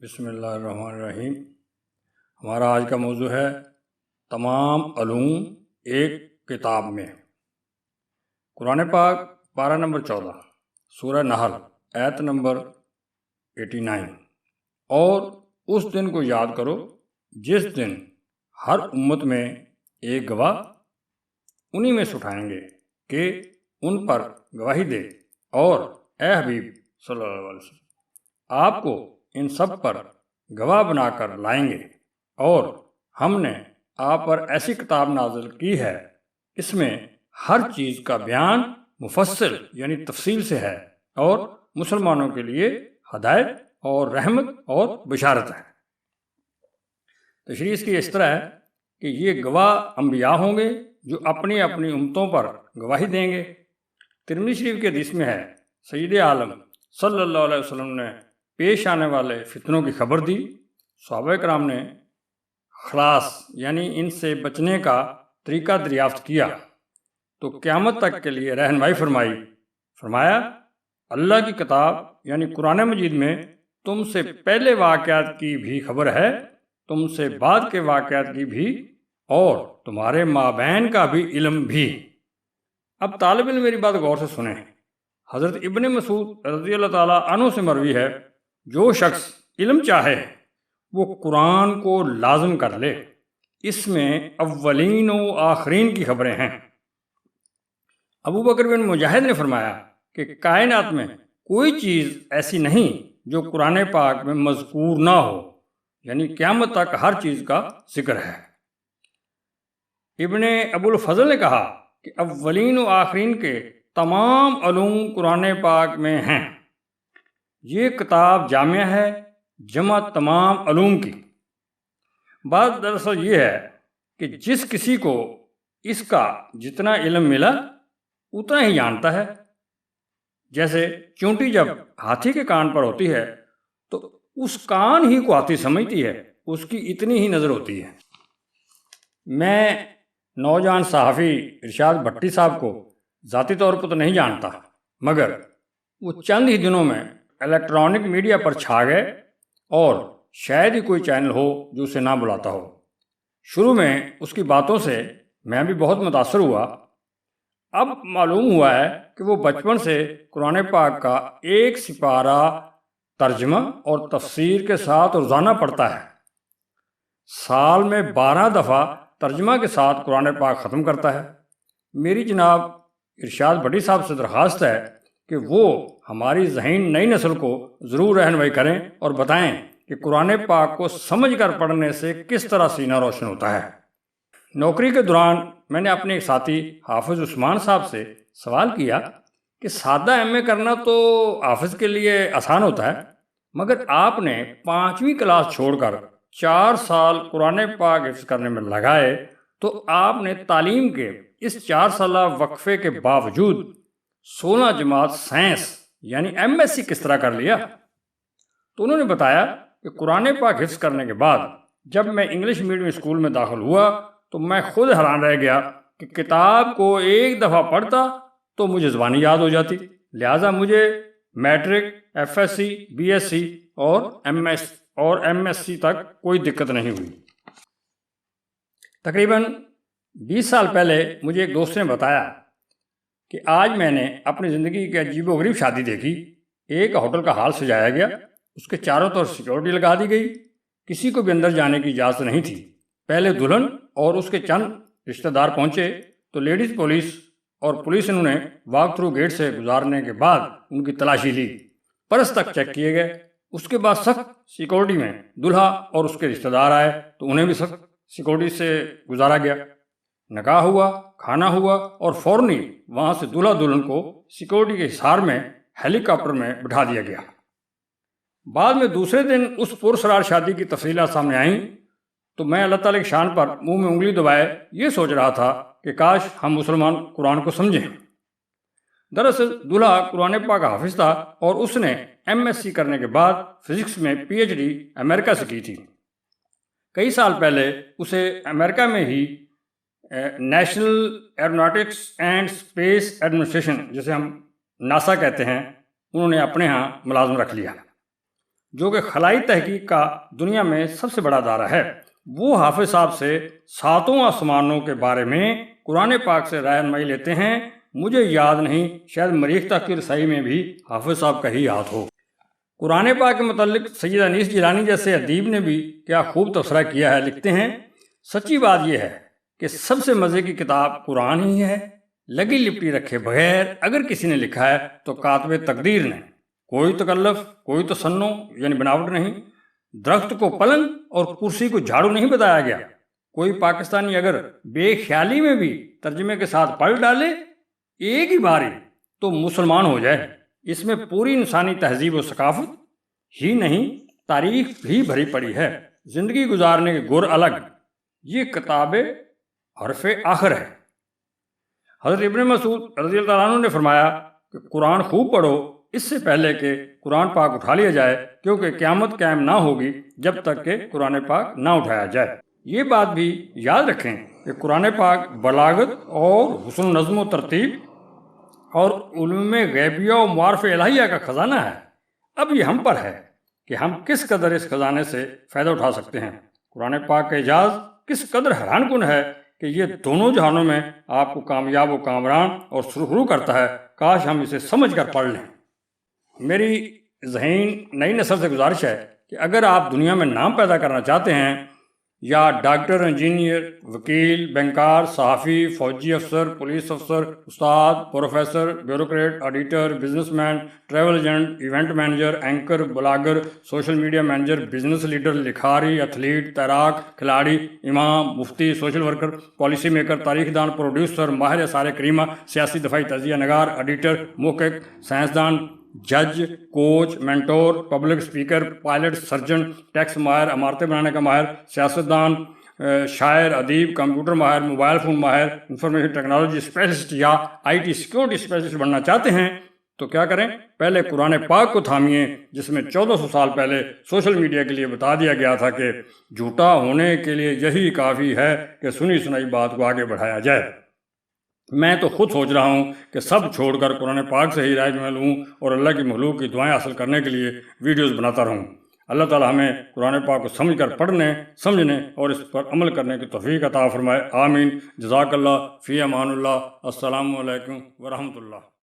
بسم اللہ الرحمن الرحیم۔ ہمارا آج کا موضوع ہے تمام علوم ایک کتاب میں۔ قرآن پاک پارہ نمبر 14 سورہ نحل آیت نمبر 89۔ اور اس دن کو یاد کرو جس دن ہر امت میں ایک گواہ انہی میں سے اٹھائیں گے کہ ان پر گواہی دے، اور اے حبیب صلی اللہ علیہ وسلم آپ کو ان سب پر گواہ بنا کر لائیں گے، اور ہم نے آپ پر ایسی کتاب نازل کی ہے اس میں ہر چیز کا بیان مفصل یعنی تفصیل سے ہے، اور مسلمانوں کے لیے ہدایت اور رحمت اور بشارت ہے۔ تشریح اس کی اس طرح ہے کہ یہ گواہ انبیاء ہوں گے جو اپنی اپنی امتوں پر گواہی دیں گے۔ ترمذی شریف کے حدیث میں ہے، سید عالم صلی اللہ علیہ وسلم نے پیش آنے والے فتنوں کی خبر دی۔ صحابہ کرام نے خلاص یعنی ان سے بچنے کا طریقہ دریافت کیا تو قیامت تک کے لیے رہنمائی فرمایا اللہ کی کتاب یعنی قرآن مجید میں تم سے پہلے واقعات کی بھی خبر ہے، تم سے بعد کے واقعات کی بھی، اور تمہارے مابین کا بھی علم بھی۔ اب طالب علم میری بات غور سے سنیں۔ حضرت ابن مسعود رضی اللہ تعالیٰ عنہ سے مروی ہے، جو شخص علم چاہے وہ قرآن کو لازم کر لے، اس میں اولین و آخرین کی خبریں ہیں۔ ابو بکر بن مجاہد نے فرمایا کہ کائنات میں کوئی چیز ایسی نہیں جو قرآن پاک میں مذکور نہ ہو، یعنی قیامت تک ہر چیز کا ذکر ہے۔ ابن ابو الفضل نے کہا کہ اولین و آخرین کے تمام علوم قرآن پاک میں ہیں۔ یہ کتاب جامع ہے، جمع تمام علوم کی۔ بات دراصل یہ ہے کہ جس کسی کو اس کا جتنا علم ملا اتنا ہی جانتا ہے۔ جیسے چونٹی جب ہاتھی کے کان پر ہوتی ہے تو اس کان ہی کو ہاتھی سمجھتی ہے، اس کی اتنی ہی نظر ہوتی ہے۔ میں نوجوان صحافی ارشاد بھٹی صاحب کو ذاتی طور پر تو نہیں جانتا، مگر وہ چند ہی دنوں میں الیکٹرانک میڈیا پر چھا گئے، اور شاید ہی کوئی چینل ہو جو اسے نہ بلاتا ہو۔ شروع میں اس کی باتوں سے میں بھی بہت متاثر ہوا۔ اب معلوم ہوا ہے کہ وہ بچپن سے قرآن پاک کا ایک سپارہ ترجمہ اور تفسیر کے ساتھ روزانہ پڑھتا ہے۔ سال میں 12 دفعہ ترجمہ کے ساتھ قرآن پاک ختم کرتا ہے۔ میری جناب ارشاد بھٹی صاحب سے درخواست ہے کہ وہ ہماری ذہین نئی نسل کو ضرور رہنمائی کریں اور بتائیں کہ قرآن پاک کو سمجھ کر پڑھنے سے کس طرح سینہ روشن ہوتا ہے۔ نوکری کے دوران میں نے اپنے ایک ساتھی حافظ عثمان صاحب سے سوال کیا کہ سادہ ایم اے کرنا تو حافظ کے لیے آسان ہوتا ہے، مگر آپ نے 5ویں کلاس چھوڑ کر 4 سال قرآن پاک حفظ کرنے میں لگائے، تو آپ نے تعلیم کے اس 4 سالہ وقفے کے باوجود 16 جماعت سائنس یعنی ایم ایس سی کس طرح کر لیا؟ تو انہوں نے بتایا کہ قرآن پاک حفظ کرنے کے بعد جب میں انگلش میڈیم اسکول میں داخل ہوا تو میں خود حیران رہ گیا کہ کتاب کو ایک دفعہ پڑھتا تو مجھے زبانی یاد ہو جاتی، لہٰذا مجھے matric, F S C, B S C اور ایم ایس سی تک کوئی دقت نہیں ہوئی۔ تقریباً 20 سال پہلے مجھے ایک دوست نے بتایا کہ آج میں نے اپنی زندگی کی عجیب و غریب شادی دیکھی۔ ایک ہوٹل کا ہال سجایا گیا، اس کے چاروں طرف سیکورٹی لگا دی گئی، کسی کو بھی اندر جانے کی اجازت نہیں تھی۔ پہلے دلہن اور اس کے چند رشتہ دار پہنچے تو لیڈیز پولیس انہوں نے واک تھرو گیٹ سے گزارنے کے بعد ان کی تلاشی لی، پرس تک چیک کیے گئے۔ اس کے بعد سخت سیکورٹی میں دلہا اور اس کے رشتہ دار آئے تو انہیں بھی سخت سیکورٹی سے گزارا گیا۔ نکاح ہوا، کھانا ہوا، اور فوراً وہاں سے دلہا دلہن کو سیکورٹی کے حصار میں ہیلی کاپٹر میں بٹھا دیا گیا۔ بعد میں دوسرے دن اس پرسرار شادی کی تفصیلات سامنے آئیں تو میں اللہ تعالیٰ کی شان پر منہ میں انگلی دبائے یہ سوچ رہا تھا کہ کاش ہم مسلمان قرآن کو سمجھیں۔ دراصل دلہا قرآن پاک کا حافظ تھا، اور اس نے ایم ایس سی کرنے کے بعد فزکس میں پی ایچ ڈی امریکہ سے کی تھی۔ کئی سال پہلے اسے امریکہ میں ہی National Aeronautics and Space Administration جسے ہم ناسا کہتے ہیں، انہوں نے اپنے ہاں ملازم رکھ لیا۔ جو کہ خلائی تحقیق کا دنیا میں سب سے بڑا ادارہ ہے، وہ حافظ صاحب سے ساتوں آسمانوں کے بارے میں قرآن پاک سے رہنمائی لیتے ہیں۔ مجھے یاد نہیں، شاید مریخ تک کی رسائی میں بھی حافظ صاحب کا ہی ہاتھ ہو۔ قرآن پاک کے متعلق سید انیس جیلانی جیسے ادیب نے بھی کیا خوب تبصرہ کیا ہے۔ لکھتے ہیں، سچی بات یہ ہے کہ سب سے مزے کی کتاب قرآن ہی ہے۔ لگی لپٹی رکھے بغیر اگر کسی نے لکھا ہے تو کاتب تقدیر نے، کوئی تکلف، کوئی تصنع یعنی بناوٹ نہیں، درخت کو پلنگ اور کرسی کو جھاڑو نہیں بتایا گیا۔ کوئی پاکستانی اگر بے خیالی میں بھی ترجمے کے ساتھ پڑھ ڈالے ایک ہی باری تو مسلمان ہو جائے۔ اس میں پوری انسانی تہذیب و ثقافت ہی نہیں، تاریخ بھی بھری پڑی ہے۔ زندگی گزارنے کے گر الگ، یہ کتاب حرف آخر ہے۔ حضرت ابن مسعود رضی اللہ عنہ نے فرمایا کہ قرآن خوب پڑھو اس سے پہلے کہ قرآن پاک اٹھا لیا جائے، کیونکہ قیامت قائم نہ ہوگی جب تک کہ قرآن پاک نہ اٹھایا جائے۔ یہ بات بھی یاد رکھیں کہ قرآن پاک بلاغت اور حسن نظم و ترتیب اور علوم غیبیہ و معارف الہیہ کا خزانہ ہے۔ اب یہ ہم پر ہے کہ ہم کس قدر اس خزانے سے فائدہ اٹھا سکتے ہیں۔ قرآن پاک کا اعجاز کس قدر حیران کن ہے کہ یہ دونوں جہانوں میں آپ کو کامیاب و کامران اور سرخرو کرتا ہے۔ کاش ہم اسے سمجھ کر پڑھ لیں۔ میری ذہین نئی نسل سے گزارش ہے کہ اگر آپ دنیا میں نام پیدا کرنا چاہتے ہیں، یا ڈاکٹر، انجینئر، وکیل، بینکار، صحافی، فوجی افسر، پولیس افسر، استاد، professor, bureaucrat, auditor, business man, travel agent, event manager, anchor, blogger, social media manager, business leader, لکھاری، ایتھلیٹ، تیراک، کھلاڑی، امام، مفتی، سوشل ورکر، پالیسی میکر، تاریخ دان، پروڈیوسر، ماہر اسرار کریمہ، سیاسی دفاعی تجزیہ نگار، ایڈیٹر، محقق، سائنسدان، جج، coach, mentor, public speaker, pilot, surgeon, tax ماہر، عمارتیں بنانے کا ماہر، سیاستدان، شاعر، ادیب، کمپیوٹر ماہر، موبائل فون ماہر، انفارمیشن ٹیکنالوجی اسپیشلسٹ یا آئی ٹی سیکورٹی اسپیشلسٹ بننا چاہتے ہیں تو کیا کریں؟ پہلے قرآن پاک کو تھامیے، جس میں 1400 سال پہلے سوشل میڈیا کے لیے بتا دیا گیا تھا کہ جھوٹا ہونے کے لیے یہی کافی ہے کہ سنی سنائی بات کو آگے بڑھایا جائے۔ میں تو خود سوچ رہا ہوں کہ سب چھوڑ کر قرآن پاک سے ہی رائج میں لوں اور اللہ کی مخلوق کی دعائیں حاصل کرنے کے لیے ویڈیوز بناتا رہوں۔ اللہ تعالی ہمیں قرآن پاک کو سمجھ کر پڑھنے، سمجھنے اور اس پر عمل کرنے کی توفیق عطا فرمائے۔ آمین۔ جزاک اللہ، فی امان اللہ۔ السلام علیکم ورحمۃ اللہ۔